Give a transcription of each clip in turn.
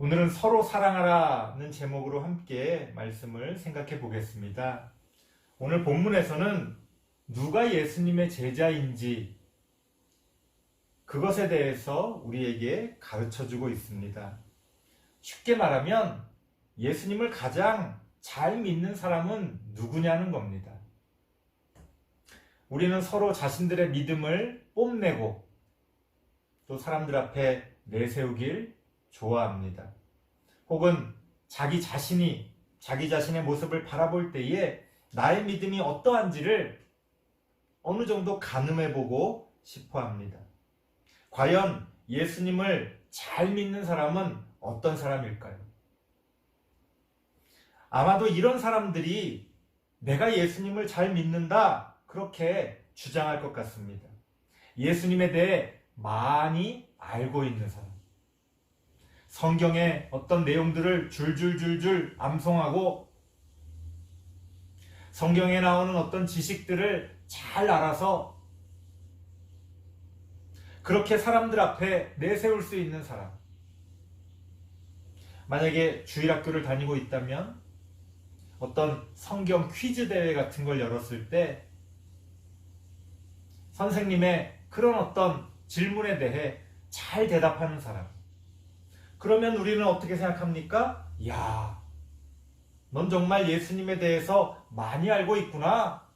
오늘은 서로 사랑하라는 제목으로 함께 말씀을 생각해 보겠습니다. 오늘 본문에서는 누가 예수님의 제자인지 그것에 대해서 우리에게 가르쳐 주고 있습니다. 쉽게 말하면 예수님을 가장 잘 믿는 사람은 누구냐는 겁니다. 우리는 서로 자신들의 믿음을 뽐내고 또 사람들 앞에 내세우길 좋아합니다. 혹은 자기 자신의 모습을 바라볼 때에 나의 믿음이 어떠한지를 어느 정도 가늠해보고 싶어 합니다. 과연 예수님을 잘 믿는 사람은 어떤 사람일까요? 아마도 이런 사람들이 내가 예수님을 잘 믿는다 그렇게 주장할 것 같습니다. 예수님에 대해 많이 알고 있는 사람, 성경의 어떤 내용들을 줄줄줄줄 암송하고 성경에 나오는 어떤 지식들을 잘 알아서 그렇게 사람들 앞에 내세울 수 있는 사람. 만약에 주일학교를 다니고 있다면 어떤 성경 퀴즈 대회 같은 걸 열었을 때 선생님의 그런 어떤 질문에 대해 잘 대답하는 사람. 그러면 우리는 어떻게 생각합니까? 야, 넌 정말 예수님에 대해서 많이 알고 있구나.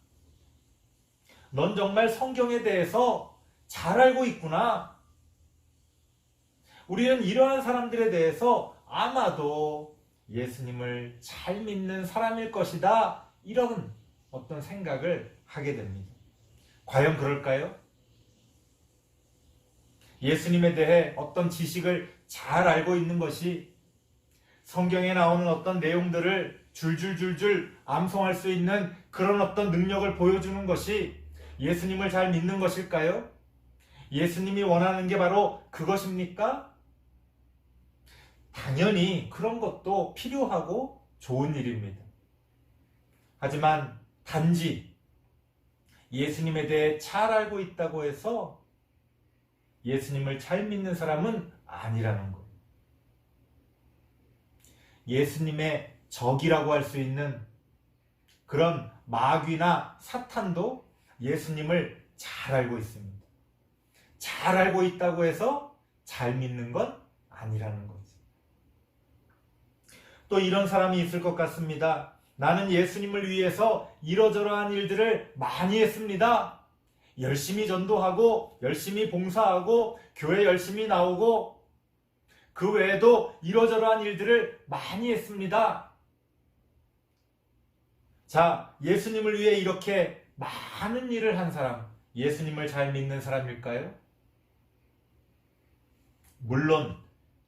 넌 정말 성경에 대해서 잘 알고 있구나. 우리는 이러한 사람들에 대해서 아마도 예수님을 잘 믿는 사람일 것이다. 이런 어떤 생각을 하게 됩니다. 과연 그럴까요? 예수님에 대해 어떤 지식을 잘 알고 있는 것이 성경에 나오는 어떤 내용들을 줄줄줄줄 암송할 수 있는 그런 어떤 능력을 보여주는 것이 예수님을 잘 믿는 것일까요? 예수님이 원하는 게 바로 그것입니까? 당연히 그런 것도 필요하고 좋은 일입니다. 하지만 단지 예수님에 대해 잘 알고 있다고 해서 예수님을 잘 믿는 사람은 아니라는 거예요. 예수님의 적이라고 할 수 있는 그런 마귀나 사탄도 예수님을 잘 알고 있습니다. 잘 알고 있다고 해서 잘 믿는 건 아니라는 거죠. 또 이런 사람이 있을 것 같습니다. 나는 예수님을 위해서 이러저러한 일들을 많이 했습니다. 열심히 전도하고 열심히 봉사하고 교회 열심히 나오고 그 외에도 이러저러한 일들을 많이 했습니다. 자, 예수님을 위해 이렇게 많은 일을 한 사람, 예수님을 잘 믿는 사람일까요? 물론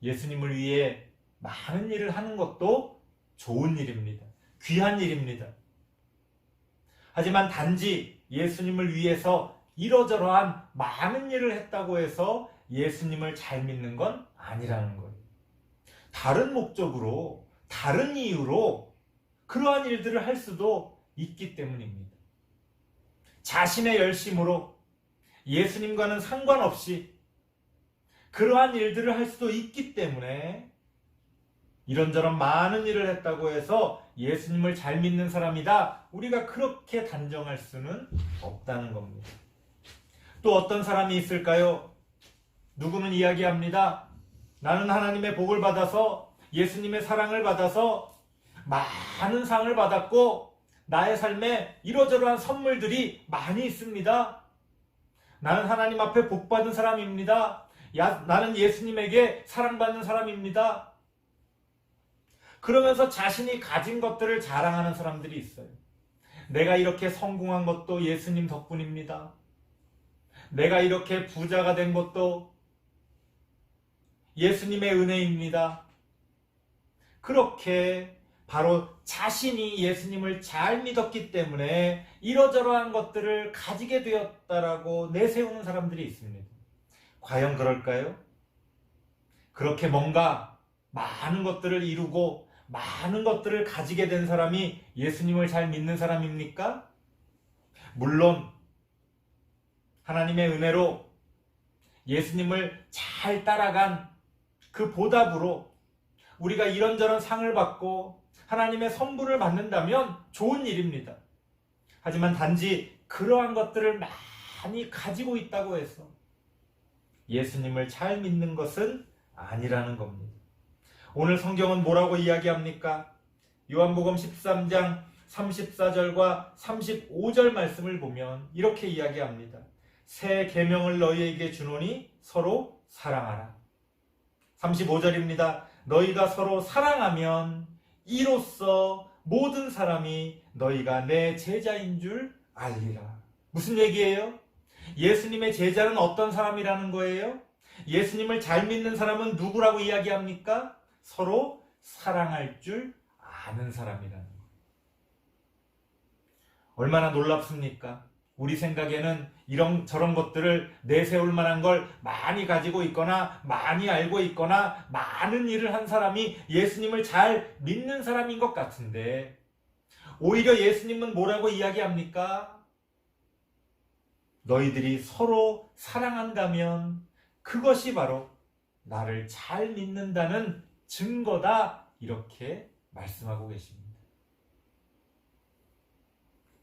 예수님을 위해 많은 일을 하는 것도 좋은 일입니다. 귀한 일입니다. 하지만 단지 예수님을 위해서 이러저러한 많은 일을 했다고 해서 예수님을 잘 믿는 건 아니라는 거예요. 다른 목적으로, 다른 이유로 그러한 일들을 할 수도 있기 때문입니다. 자신의 열심으로 예수님과는 상관없이 그러한 일들을 할 수도 있기 때문에 이런저런 많은 일을 했다고 해서 예수님을 잘 믿는 사람이다. 우리가 그렇게 단정할 수는 없다는 겁니다. 또 어떤 사람이 있을까요? 누구는 이야기합니다. 나는 하나님의 복을 받아서 예수님의 사랑을 받아서 많은 상을 받았고 나의 삶에 이러저러한 선물들이 많이 있습니다. 나는 하나님 앞에 복 받은 사람입니다. 나는 예수님에게 사랑받는 사람입니다. 그러면서 자신이 가진 것들을 자랑하는 사람들이 있어요. 내가 이렇게 성공한 것도 예수님 덕분입니다. 내가 이렇게 부자가 된 것도 예수님의 은혜입니다. 그렇게 바로 자신이 예수님을 잘 믿었기 때문에 이러저러한 것들을 가지게 되었다라고 내세우는 사람들이 있습니다. 과연 그럴까요? 그렇게 뭔가 많은 것들을 이루고 많은 것들을 가지게 된 사람이 예수님을 잘 믿는 사람입니까? 물론 하나님의 은혜로 예수님을 잘 따라간 그 보답으로 우리가 이런저런 상을 받고 하나님의 선물을 받는다면 좋은 일입니다. 하지만 단지 그러한 것들을 많이 가지고 있다고 해서 예수님을 잘 믿는 것은 아니라는 겁니다. 오늘 성경은 뭐라고 이야기합니까? 요한복음 13장 34절과 35절 말씀을 보면 이렇게 이야기합니다. 새 계명을 너희에게 주노니 서로 사랑하라. 35절입니다. 너희가 서로 사랑하면 이로써 모든 사람이 너희가 내 제자인 줄 알리라. 무슨 얘기예요? 예수님의 제자는 어떤 사람이라는 거예요? 예수님을 잘 믿는 사람은 누구라고 이야기합니까? 서로 사랑할 줄 아는 사람이라는 거예요. 얼마나 놀랍습니까? 우리 생각에는 이런저런 것들을 내세울 만한 걸 많이 가지고 있거나 많이 알고 있거나 많은 일을 한 사람이 예수님을 잘 믿는 사람인 것 같은데 오히려 예수님은 뭐라고 이야기합니까? 너희들이 서로 사랑한다면 그것이 바로 나를 잘 믿는다는 증거다, 이렇게 말씀하고 계십니다.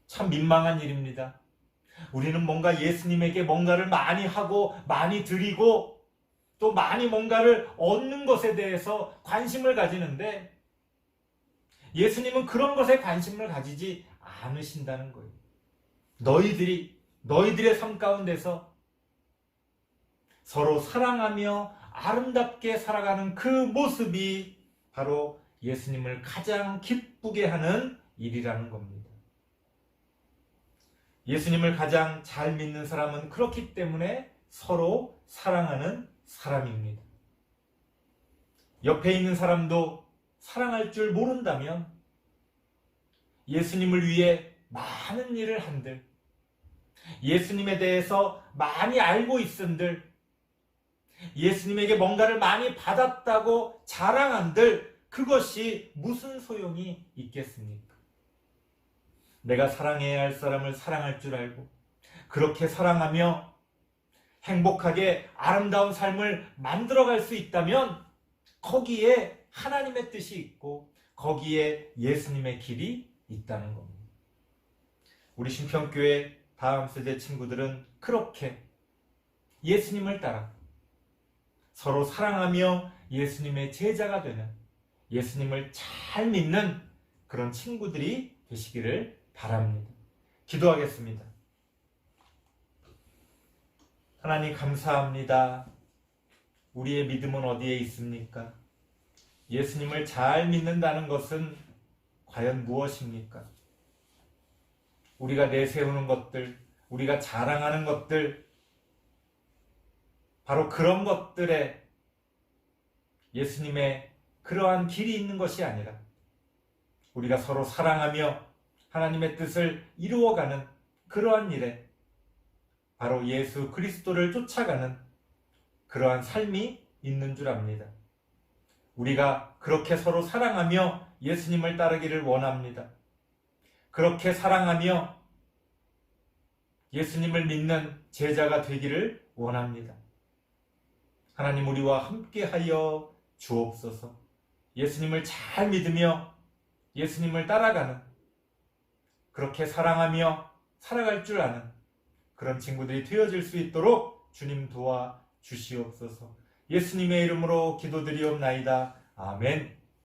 참 민망한 일입니다. 우리는 뭔가 예수님에게 뭔가를 많이 하고 많이 드리고 또 많이 뭔가를 얻는 것에 대해서 관심을 가지는데 예수님은 그런 것에 관심을 가지지 않으신다는 거예요. 너희들의 삶 가운데서 서로 사랑하며 아름답게 살아가는 그 모습이 바로 예수님을 가장 기쁘게 하는 일이라는 겁니다. 예수님을 가장 잘 믿는 사람은 그렇기 때문에 서로 사랑하는 사람입니다. 옆에 있는 사람도 사랑할 줄 모른다면 예수님을 위해 많은 일을 한들, 예수님에 대해서 많이 알고 있은들, 예수님에게 뭔가를 많이 받았다고 자랑한들 그것이 무슨 소용이 있겠습니까? 내가 사랑해야 할 사람을 사랑할 줄 알고 그렇게 사랑하며 행복하게 아름다운 삶을 만들어갈 수 있다면 거기에 하나님의 뜻이 있고 거기에 예수님의 길이 있다는 겁니다. 우리 신평교회 다음 세대 친구들은 그렇게 예수님을 따라 서로 사랑하며 예수님의 제자가 되는, 예수님을 잘 믿는 그런 친구들이 되시기를 바랍니다. 기도하겠습니다. 하나님 감사합니다. 우리의 믿음은 어디에 있습니까? 예수님을 잘 믿는다는 것은 과연 무엇입니까? 우리가 내세우는 것들, 우리가 자랑하는 것들, 바로 그런 것들에 예수님의 그러한 길이 있는 것이 아니라 우리가 서로 사랑하며 하나님의 뜻을 이루어가는 그러한 일에 바로 예수 그리스도를 쫓아가는 그러한 삶이 있는 줄 압니다. 우리가 그렇게 서로 사랑하며 예수님을 따르기를 원합니다. 그렇게 사랑하며 예수님을 믿는 제자가 되기를 원합니다. 하나님 우리와 함께하여 주옵소서. 예수님을 잘 믿으며 예수님을 따라가는, 그렇게 사랑하며 살아갈 줄 아는 그런 친구들이 되어질 수 있도록 주님 도와 주시옵소서. 예수님의 이름으로 기도드리옵나이다. 아멘.